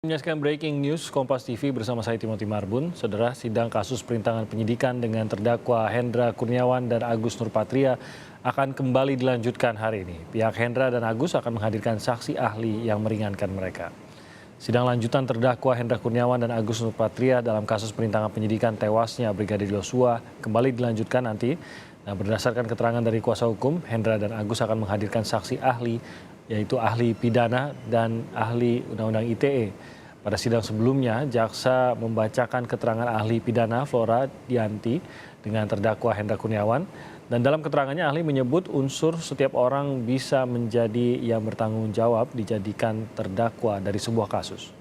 Menyaksikan breaking news Kompas TV bersama saya Timothy Marbun. Saudara, sidang kasus perintangan penyidikan dengan terdakwa Hendra Kurniawan dan Agus Nurpatria akan kembali dilanjutkan hari ini. Pihak Hendra dan Agus akan menghadirkan saksi ahli yang meringankan mereka. Sidang lanjutan terdakwa Hendra Kurniawan dan Agus Nurpatria dalam kasus perintangan penyidikan tewasnya Brigadir Yosua kembali dilanjutkan nanti. Nah, berdasarkan keterangan dari kuasa hukum, Hendra dan Agus akan menghadirkan saksi ahli, yaitu ahli pidana dan ahli undang-undang ITE. Pada sidang sebelumnya, jaksa membacakan keterangan ahli pidana Flora Dianti dengan terdakwa Hendra Kurniawan. Dan dalam keterangannya, ahli menyebut unsur setiap orang bisa menjadi yang bertanggung jawab dijadikan terdakwa dari sebuah kasus.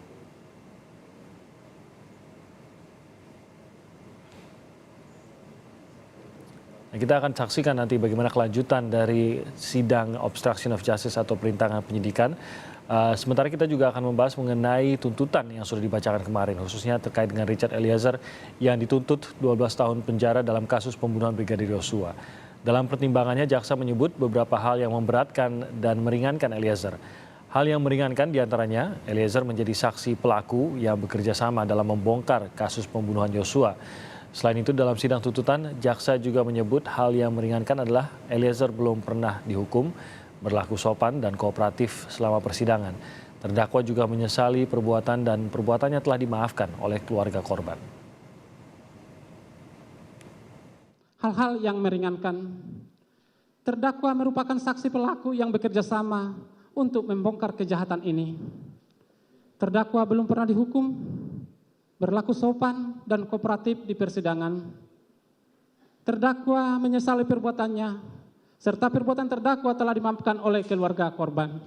Nah, kita akan saksikan nanti bagaimana kelanjutan dari sidang obstruction of justice atau perintangan penyidikan. Sementara kita juga akan membahas mengenai tuntutan yang sudah dibacakan kemarin, khususnya terkait dengan Richard Eliezer yang dituntut 12 tahun penjara dalam kasus pembunuhan Brigadir Yosua. Dalam pertimbangannya, jaksa menyebut beberapa hal yang memberatkan dan meringankan Eliezer. Hal yang meringankan diantaranya, Eliezer menjadi saksi pelaku yang bekerja sama dalam membongkar kasus pembunuhan Yosua. Selain itu, dalam sidang tuntutan, jaksa juga menyebut hal yang meringankan adalah Eliezer belum pernah dihukum, berlaku sopan dan kooperatif selama persidangan. Terdakwa juga menyesali perbuatan dan perbuatannya telah dimaafkan oleh keluarga korban. Hal-hal yang meringankan. Terdakwa merupakan saksi pelaku yang bekerja sama untuk membongkar kejahatan ini. Terdakwa belum pernah dihukum, berlaku sopan dan kooperatif di persidangan. Terdakwa menyesali perbuatannya, serta perbuatan terdakwa telah dimaafkan oleh keluarga korban.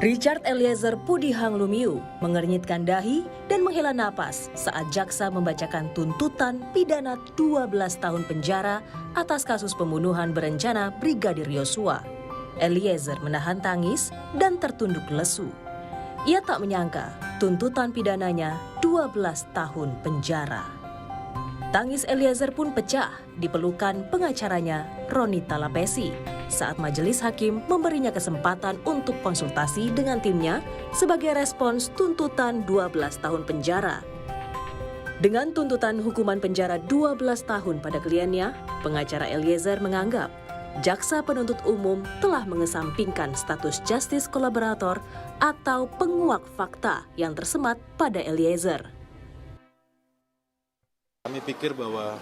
Richard Eliezer Pudihang Lumiu mengernyitkan dahi dan menghela napas saat jaksa membacakan tuntutan pidana 12 tahun penjara atas kasus pembunuhan berencana Brigadir Yosua. Eliezer menahan tangis dan tertunduk lesu. Ia tak menyangka tuntutan pidananya 12 tahun penjara. Tangis Eliezer pun pecah di pelukan pengacaranya Ronita Lapesi saat majelis hakim memberinya kesempatan untuk konsultasi dengan timnya sebagai respons tuntutan 12 tahun penjara. Dengan tuntutan hukuman penjara 12 tahun pada kliennya, pengacara Eliezer menganggap jaksa penuntut umum telah mengesampingkan status justice kolaborator atau penguak fakta yang tersemat pada Eliezer. Kami pikir bahwa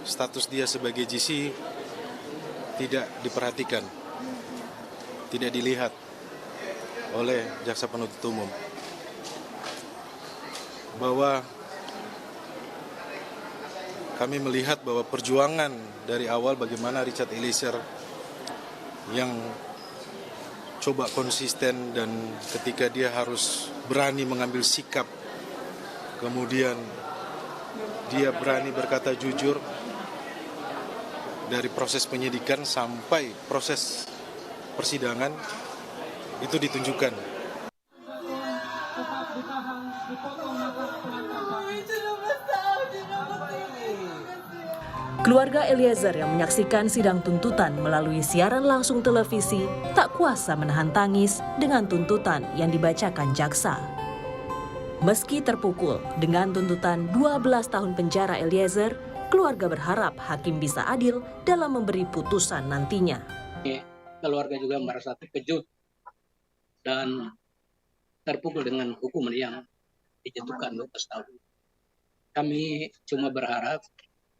status dia sebagai GC tidak diperhatikan, tidak dilihat oleh jaksa penuntut umum. Bahwa kami melihat bahwa perjuangan dari awal bagaimana Richard Eliezer yang coba konsisten dan ketika dia harus berani mengambil sikap, kemudian dia berani berkata jujur dari proses penyidikan sampai proses persidangan itu ditunjukkan. Keluarga Eliezer yang menyaksikan sidang tuntutan melalui siaran langsung televisi tak kuasa menahan tangis dengan tuntutan yang dibacakan jaksa. Meski terpukul dengan tuntutan 12 tahun penjara Eliezer, keluarga berharap hakim bisa adil dalam memberi putusan nantinya. Keluarga juga merasa terkejut dan terpukul dengan hukuman yang dijatuhkan 12 tahun. Kami cuma berharap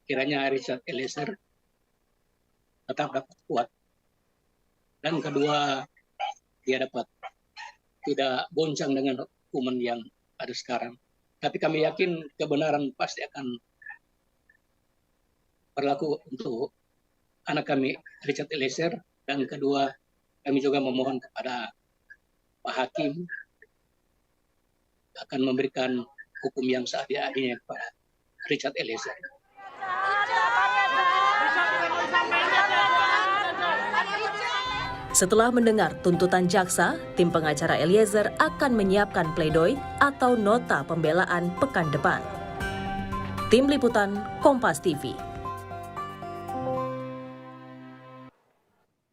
kiranya Richard Eliezer tetap dapat kuat. Dan kedua, dia dapat tidak goncang dengan hukuman yang ada sekarang. Tapi kami yakin kebenaran pasti akan berlaku untuk anak kami Richard Eliezer. Dan kedua, kami juga memohon kepada Pak Hakim akan memberikan hukum yang seadil-adilnya kepada Richard Eliezer. Setelah mendengar tuntutan jaksa, tim pengacara Eliezer akan menyiapkan pledoi atau nota pembelaan pekan depan. Tim Liputan Kompas TV.